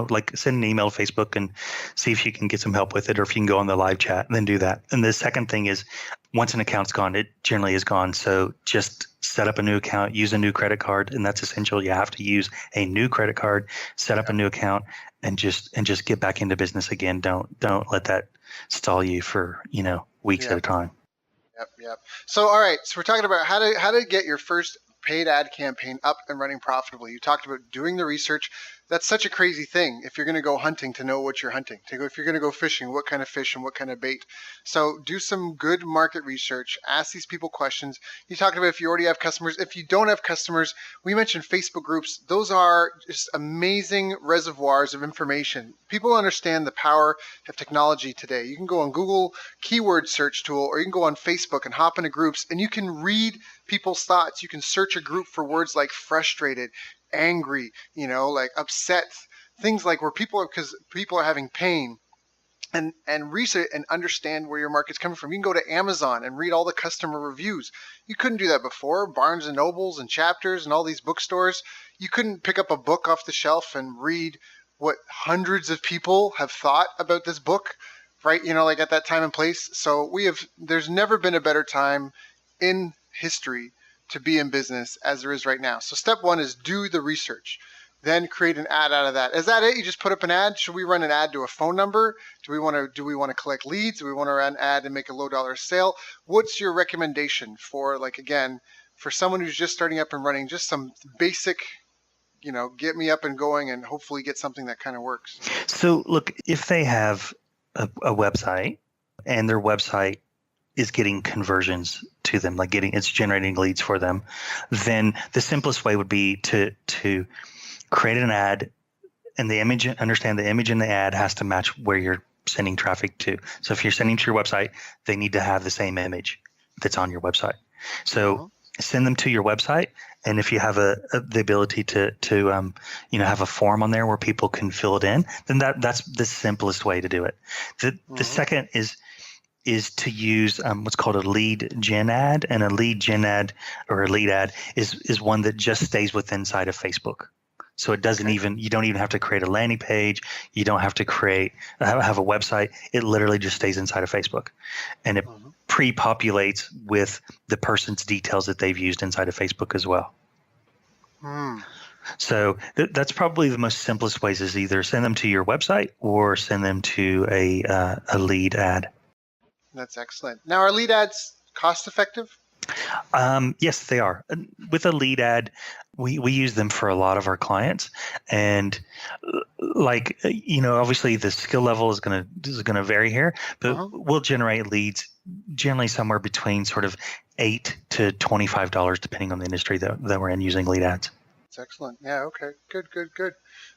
like send an email to Facebook and see if you can get some help with it, or if you can go on the live chat and then do that. And the second thing is, once an account's gone, it generally is gone. So just set up a new account, use a new credit card, and that's essential. You have to use a new credit card, set up a new account, and just get back into business again. Don't let that stall you for weeks at a time. Yep. So, all right. So we're talking about how to get your first paid ad campaign up and running profitably. You talked about doing the research. That's such a crazy thing. If you're going to go hunting, to know what you're hunting. If you're going to go fishing, what kind of fish and what kind of bait. So do some good market research. Ask these people questions. You talked about if you already have customers. If you don't have customers, we mentioned Facebook groups. Those are just amazing reservoirs of information. People understand the power of technology today. You can go on Google keyword search tool, or you can go on Facebook and hop into groups, and you can read people's thoughts. You can search a group for words like frustrated, angry, like upset, things like where because people are having pain, and research and understand where your market's coming from. You can go to Amazon and read all the customer reviews. You couldn't do that before. Barnes and Nobles and Chapters and all these bookstores, you couldn't pick up a book off the shelf and read what hundreds of people have thought about this book, right? Like at that time and place. So there's never been a better time in history to be in business as there is right now. So step one is do the research, then create an ad out of that. Is that it? You just put up an ad? Should we run an ad to a phone number? Do we want to collect leads? Do we want to run an ad and make a low dollar sale? What's your recommendation for, for someone who's just starting up and running, just some basic, get me up and going and hopefully get something that kind of works? So look, if they have a website and their website is getting conversions to them, it's generating leads for them, then the simplest way would be to create an ad, and understand the image in the ad has to match where you're sending traffic to. So if you're sending to your website, they need to have the same image that's on your website. So send them to your website, and if you have the ability to have a form on there where people can fill it in, then that's the simplest way to do it. The second is to use what's called a lead gen ad, and a lead gen ad or a lead ad is one that just stays inside of Facebook. So it doesn't you don't even have to create a landing page. You don't have to have a website. It literally just stays inside of Facebook, and it pre-populates with the person's details that they've used inside of Facebook as well. So that's probably the most simplest ways, is either send them to your website or send them to a lead ad. That's excellent. Now, are lead ads cost effective? Yes, they are. With a lead ad, we use them for a lot of our clients, and obviously the skill level is gonna vary here, but we'll generate leads generally somewhere between sort of $8 to $25, depending on the industry that we're in, using lead ads. That's excellent. Yeah. Okay. Good.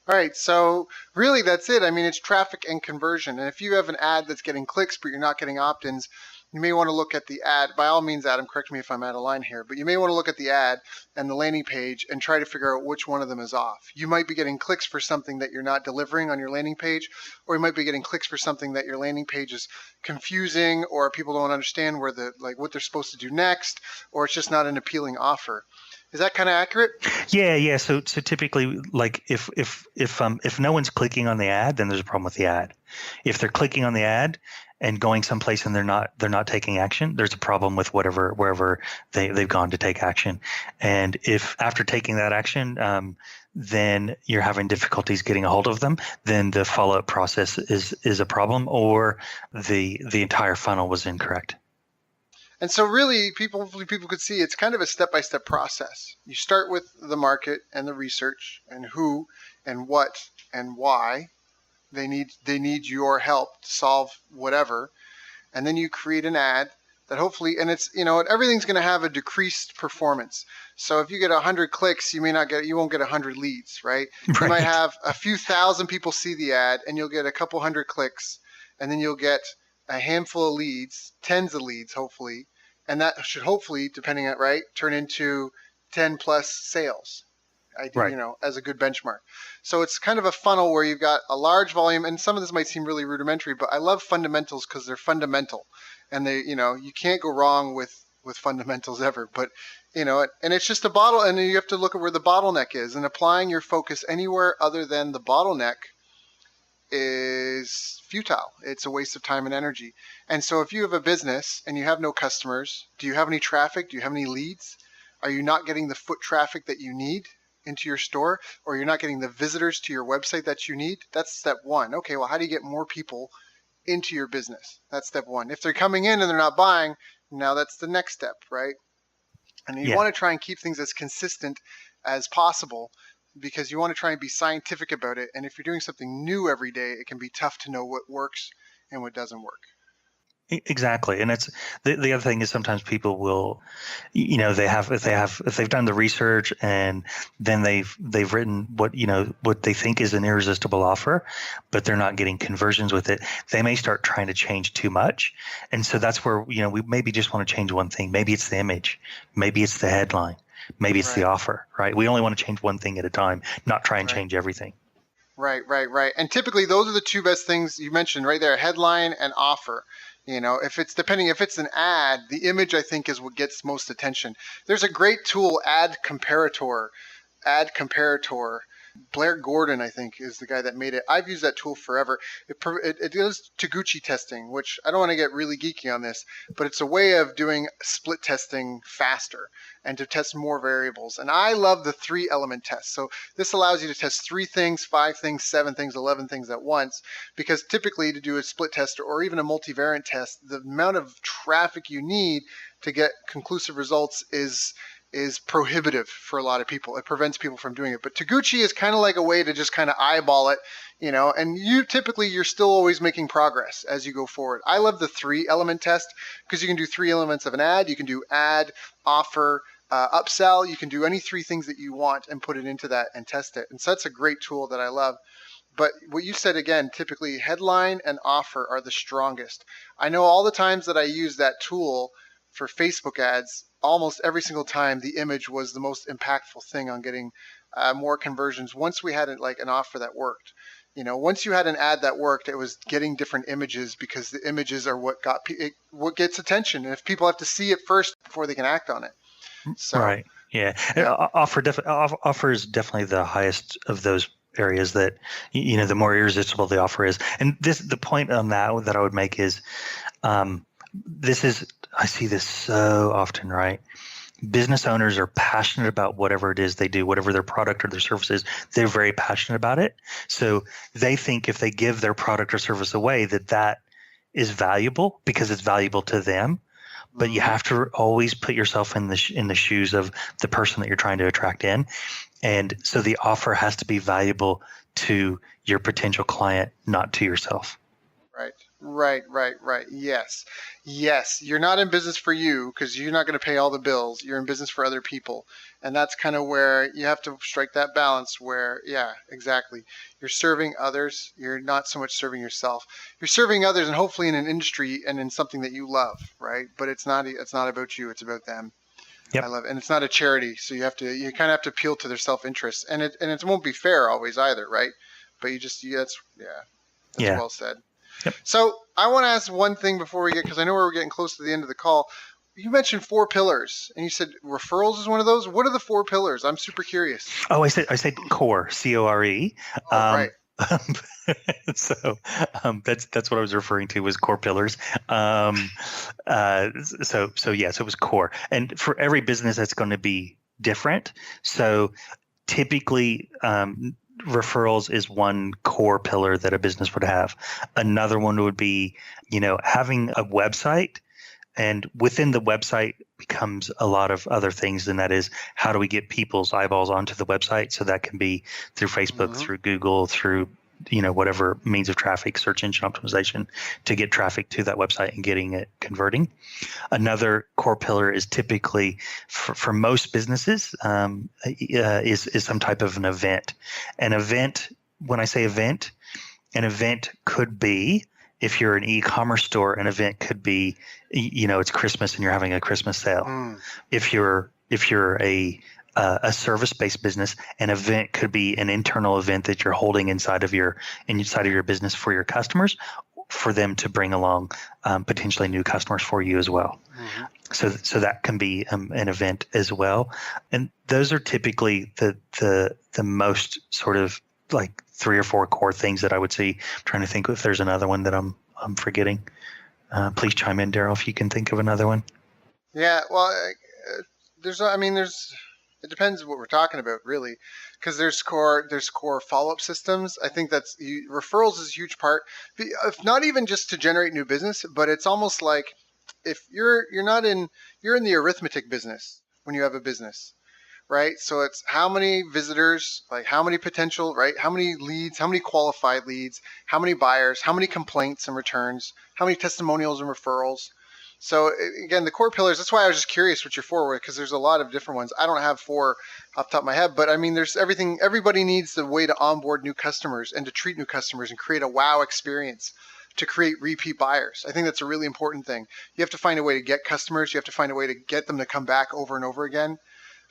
All right. So really, that's it. I mean, it's traffic and conversion. And if you have an ad that's getting clicks, but you're not getting opt-ins, you may want to look at the ad. By all means, Adam, correct me if I'm out of line here, but you may want to look at the ad and the landing page and try to figure out which one of them is off. You might be getting clicks for something that you're not delivering on your landing page, or you might be getting clicks for something that your landing page is confusing, or people don't understand what they're supposed to do next, or it's just not an appealing offer. Is that kind of accurate? Yeah. So typically, if no one's clicking on the ad, then there's a problem with the ad. If they're clicking on the ad and going someplace and they're not taking action, there's a problem with wherever they've gone to take action. And if after taking that action, then you're having difficulties getting a hold of them, then the follow-up process is a problem, or the entire funnel was incorrect. And so really, people could see it's kind of a step-by-step process. You start with the market and the research and who and what and why they need your help to solve whatever. And then you create an ad that hopefully, and it's, everything's going to have a decreased performance. So if you get 100 clicks, you won't get 100 leads, right? Right. You might have a few thousand people see the ad and you'll get a couple hundred clicks, and then you'll get a handful of leads, tens of leads, hopefully. And that should hopefully, depending on turn into 10 plus sales, right. As a good benchmark. So it's kind of a funnel where you've got a large volume, and some of this might seem really rudimentary, but I love fundamentals because they're fundamental, and they, you can't go wrong with fundamentals ever. But and it's just a bottle, and you have to look at where the bottleneck is, and applying your focus anywhere other than the bottleneck is futile. It's a waste of time and energy. And so if you have a business and you have no customers, do you have any traffic? Do you have any leads? Are you not getting the foot traffic that you need into your store, or you're not getting the visitors to your website that you need? That's step one. Okay, well, how do you get more people into your business? That's step one. If they're coming in and they're not buying, Now that's the next step, right? And you Yeah. want to try and keep things as consistent as possible because you want to try and be scientific about it. And if you're doing something new every day, it can be tough to know what works and what doesn't work. Exactly. And it's the other thing is sometimes people will, if they've done the research and then they've written what they think is an irresistible offer, but they're not getting conversions with it. They may start trying to change too much. And so that's where, we maybe just want to change one thing. Maybe it's the image, maybe it's the headline, maybe it's the Right, offer, right? We only want to change one thing at a time, not try and right. change everything. Right. And typically those are the two best things you mentioned right there, headline and offer. If it's an ad, the image I think is what gets most attention. There's a great tool, Ad Comparator. Blair Gordon, I think, is the guy that made it. I've used that tool forever. It does Taguchi testing, which I don't want to get really geeky on this, but it's a way of doing split testing faster and to test more variables. And I love the 3-element test. So this allows you to test 3 things, 5 things, 7 things, 11 things at once, because typically to do a split test or even a multivariate test, the amount of traffic you need to get conclusive results is prohibitive for a lot of people. It prevents people from doing it. But Taguchi is kind of like a way to just kind of eyeball it, and you're still always making progress as you go forward. I love the 3-element test because you can do 3 elements of an ad. You can do ad, offer, upsell. You can do any 3 things that you want and put it into that and test it. And so that's a great tool that I love. But what you said again, typically headline and offer are the strongest. I know all the times that I use that tool for Facebook ads, almost every single time the image was the most impactful thing on getting more conversions. Once we had an offer that worked, once you had an ad that worked, it was getting different images because the images are what gets attention. And if people have to see it first before they can act on it. So, Right. Yeah. yeah. Offer is definitely the highest of those areas that, the more irresistible the offer is. And the point on that I would make is, I see this so often, right? Business owners are passionate about whatever it is they do, whatever their product or their service is. They're very passionate about it. So they think if they give their product or service away, that is valuable because it's valuable to them. But you have to always put yourself in the shoes of the person that you're trying to attract in. And so the offer has to be valuable to your potential client, not to yourself. Right. Yes. You're not in business for you because you're not going to pay all the bills. You're in business for other people. And that's kind of where you have to strike that balance where, yeah, exactly. You're serving others. You're not so much serving yourself. You're serving others and hopefully in an industry and in something that you love, right? But it's not about you. It's about them. Yep. I love it. And it's not a charity. So you kind of have to appeal to their self-interest. And it won't be fair always either, right? But that's well said. Yep. So I want to ask one thing before because I know we're getting close to the end of the call. You mentioned 4 pillars, and you said referrals is one of those. What are the 4 pillars? I'm super curious. Oh, I said core, CORE. Right. So that's what I was referring to was core pillars. So it was core, and for every business that's going to be different. So typically, referrals is one core pillar that a business would have. Another one would be, having a website, and within the website becomes a lot of other things. And that is, how do we get people's eyeballs onto the website? So that can be through Facebook, through Google, through, whatever means of traffic, search engine optimization to get traffic to that website and getting it converting. Another core pillar is typically for most businesses is some type of an event. An event, when I say event, an event could be, if you're an e-commerce store, an event could be, it's Christmas and you're having a Christmas sale. If you're a service-based business, an event could be an internal event that you're holding inside of your business for your customers, for them to bring along potentially new customers for you as well. So that can be an event as well, and those are typically the most sort of like 3 or 4 core things that I would see. I'm trying to think if there's another one that I'm forgetting. Please chime in, Daryl, if you can think of another one. Yeah, well, it depends what we're talking about, really, because there's core follow-up systems. I think referrals is a huge part, if not even just to generate new business, but it's almost like if you're not in, you're in the arithmetic business when you have a business, right? So it's how many visitors, like how many potential, right? How many leads, how many qualified leads, how many buyers, how many complaints and returns, how many testimonials and referrals. So again, the core pillars, that's why I was just curious what your four were, because there's a lot of different ones. I don't have four off the top of my head, but I mean, there's everything. Everybody needs the way to onboard new customers and to treat new customers and create a wow experience, to create repeat buyers. I think that's a really important thing. You have to find a way to get customers. You have to find a way to get them to come back over and over again.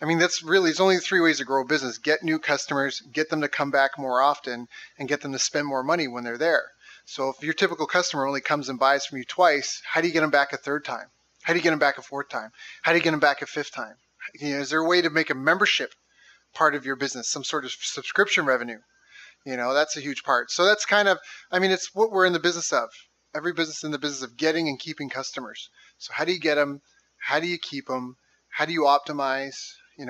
I mean, that's really, there's only three ways to grow a business: get new customers, get them to come back more often, and get them to spend more money when they're there. So if your typical customer only comes and buys from you twice, how do you get them back a third time? How do you get them back a fourth time? How do you get them back a fifth time? Is there a way to make a membership part of your business, some sort of subscription revenue? That's a huge part. So that's kind of, I mean, it's what we're in the business of. Every business is in the business of getting and keeping customers. So how do you get them? How do you keep them? How do you optimize?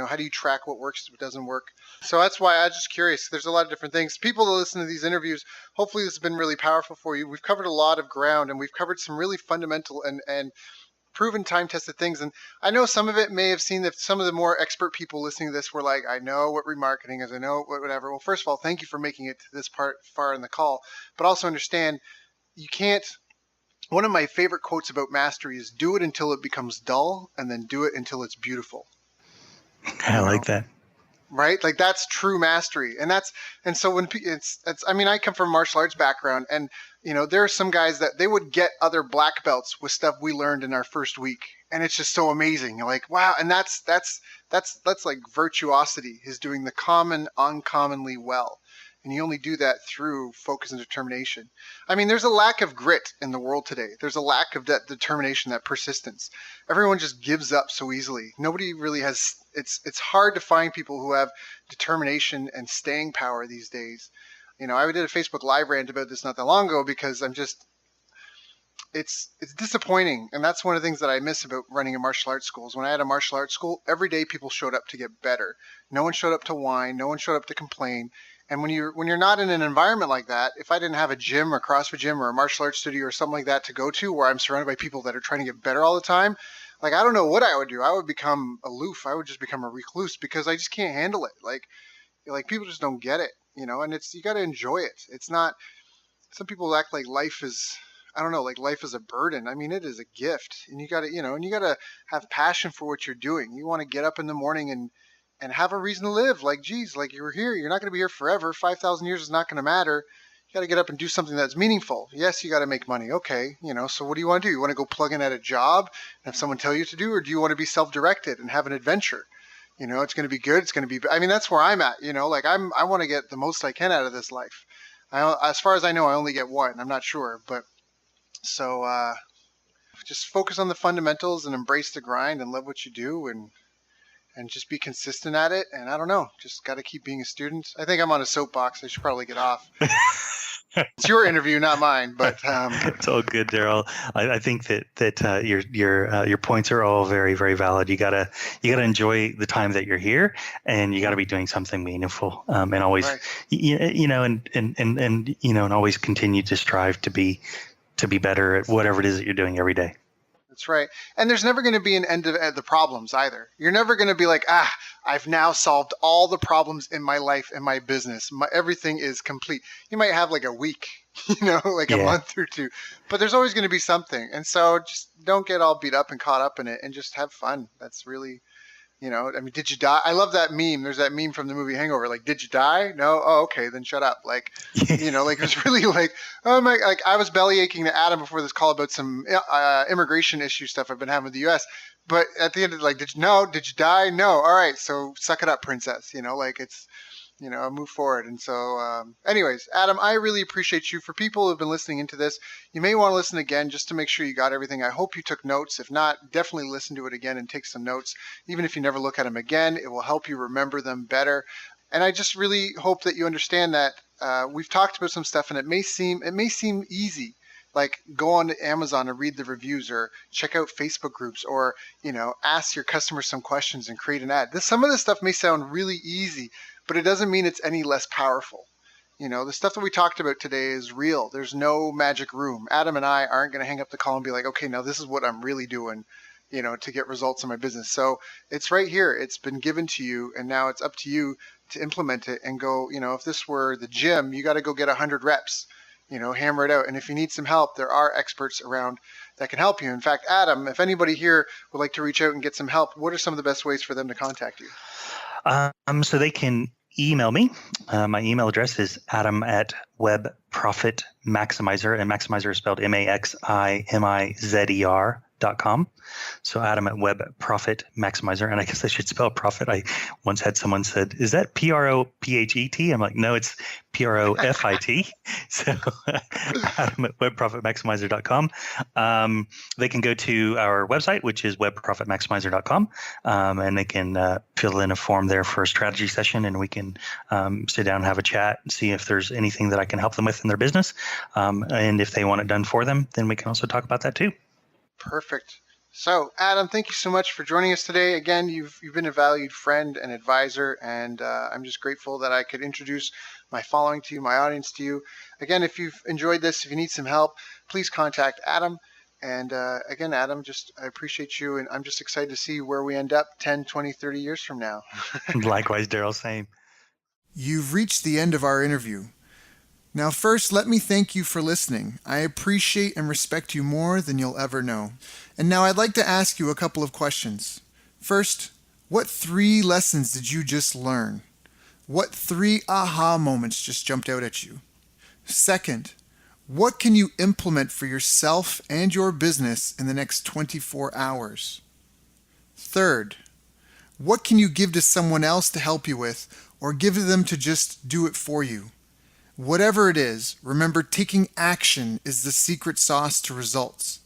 How do you track what works, what doesn't work? So that's why I was just curious. There's a lot of different things. People that listen to these interviews, hopefully this has been really powerful for you. We've covered a lot of ground, and we've covered some really fundamental and proven time-tested things. And I know some of it may have seen that some of the more expert people listening to this were like, I know what remarketing is, I know what whatever. Well, first of all, thank you for making it to this part far in the call, but also understand you can't. One of my favorite quotes about mastery is do it until it becomes dull, and then do it until it's beautiful. I like that. Right? Like that's true mastery. And so when it's, I mean, I come from a martial arts background, and, there are some guys that they would get other black belts with stuff we learned in our first week. And it's just so amazing. You're like, wow. And that's like virtuosity, is doing the common uncommonly well. And you only do that through focus and determination. I mean, there's a lack of grit in the world today. There's a lack of that determination, that persistence. Everyone just gives up so easily. Nobody really has, it's hard to find people who have determination and staying power these days. I did a Facebook Live rant about this not that long ago, because it's disappointing. And that's one of the things that I miss about running a martial arts school. Is when I had a martial arts school, every day people showed up to get better. No one showed up to whine. No one showed up to complain. And when you're not in an environment like that, if I didn't have a gym or CrossFit gym or a martial arts studio or something like that to go to, where I'm surrounded by people that are trying to get better all the time, like, I don't know what I would do. I would become aloof. I would just become a recluse, because I just can't handle it. Like people just don't get it, and you got to enjoy it. It's not, some people act like life is, I don't know, like life is a burden. I mean, it is a gift, and you got to, and you got to have passion for what you're doing. You want to get up in the morning and have a reason to live. Like, geez, like, you're here. You're not going to be here forever. 5,000 years is not going to matter. You got to get up and do something that's meaningful. Yes, you got to make money. Okay. So what do you want to do? You want to go plug in at a job and have someone tell you what to do? Or do you want to be self-directed and have an adventure? It's going to be good. It's going to be, I mean, that's where I'm at, like I want to get the most I can out of this life. As far as I know, I only get one. I'm not sure, but so, just focus on the fundamentals and embrace the grind and love what you do, and just be consistent at it. And I don't know, just got to keep being a student. I think I'm on a soapbox. I should probably get off. It's your interview, not mine, but it's all good, Daryl. I think that your points are all very, very valid. You gotta enjoy the time that you're here, and you gotta be doing something meaningful, and always, right. And always continue to strive to be better at whatever it is that you're doing every day. That's right. And there's never going to be an end of the problems either. You're never going to be like, I've now solved all the problems in my life and my business. Everything is complete. You might have like a week, like a month or two, but there's always going to be something. And so just don't get all beat up and caught up in it, and just have fun. That's really, I mean, did you die? I love that meme. There's that meme from the movie Hangover. Like, did you die? No. Oh, okay. Then shut up. Like, like, it was really like, oh my, like, I was belly aching to Adam before this call about some immigration issue stuff I've been having with the U.S. But at the end of it, like, did you die? No. All right. So suck it up, princess. Like, it's, move forward. And so, anyways, Adam, I really appreciate you. For people who have been listening into this, you may want to listen again just to make sure you got everything. I hope you took notes. If not, definitely listen to it again and take some notes. Even if you never look at them again, it will help you remember them better. And I just really hope that you understand that we've talked about some stuff, and it may seem easy. Like, go on to Amazon and read the reviews, or check out Facebook groups, or, ask your customers some questions and create an ad. Some of this stuff may sound really easy, but it doesn't mean it's any less powerful. The stuff that we talked about today is real. There's no magic room. Adam and I aren't going to hang up the call and be like, okay, now this is what I'm really doing, to get results in my business. So it's right here. It's been given to you, and now it's up to you to implement it and go, if this were the gym, you got to go get 100 reps, hammer it out. And if you need some help, there are experts around that can help you. In fact, Adam, if anybody here would like to reach out and get some help, what are some of the best ways for them to contact you? So they can email me. My email address is adam@webprofitmaximizer, and maximizer is spelled MAXIMIZER.com. So Adam at Web Profit Maximizer, and I guess I should spell profit. I once had someone said, "Is that PROPHET?" I'm like, "No, it's PROFIT." So Adam at webprofitmaximizer.com. They can go to our website, which is webprofitmaximizer.com, and they can fill in a form there for a strategy session, and we can sit down and have a chat and see if there's anything that I can help them with in their business. And if they want it done for them, then we can also talk about that too. Perfect. So, Adam, thank you so much for joining us today. Again, you've been a valued friend and advisor, and I'm just grateful that I could introduce my following to you, my audience to you. Again, if you've enjoyed this, if you need some help, please contact Adam. And again, Adam, I appreciate you, and I'm just excited to see where we end up 10, 20, 30 years from now. Likewise, Daryl, same. You've reached the end of our interview. Now, first, let me thank you for listening. I appreciate and respect you more than you'll ever know. And now I'd like to ask you a couple of questions. First, what 3 lessons did you just learn? What 3 aha moments just jumped out at you? Second, what can you implement for yourself and your business in the next 24 hours? Third, what can you give to someone else to help you with, or give to them to just do it for you? Whatever it is, remember, taking action is the secret sauce to results.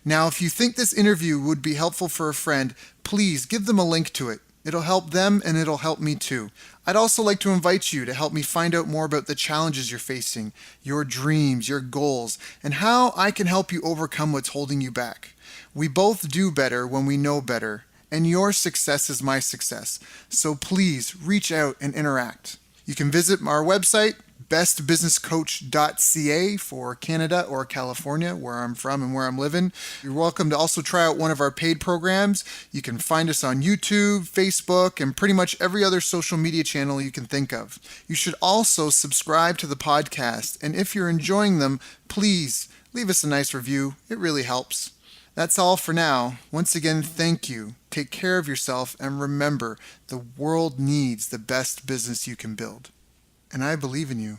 Now, if you think this interview would be helpful for a friend, please give them a link to it. It'll help them and it'll help me too. I'd also like to invite you to help me find out more about the challenges you're facing, your dreams, your goals, and how I can help you overcome what's holding you back. We both do better when we know better, and your success is my success. So please reach out and interact. You can visit our website, bestbusinesscoach.ca for Canada or California, where I'm from and where I'm living. You're welcome to also try out one of our paid programs. You can find us on YouTube, Facebook, and pretty much every other social media channel you can think of. You should also subscribe to the podcast, and if you're enjoying them, please leave us a nice review. It really helps. That's all for now. Once again, thank you. Take care of yourself, and remember, the world needs the best business you can build. And I believe in you.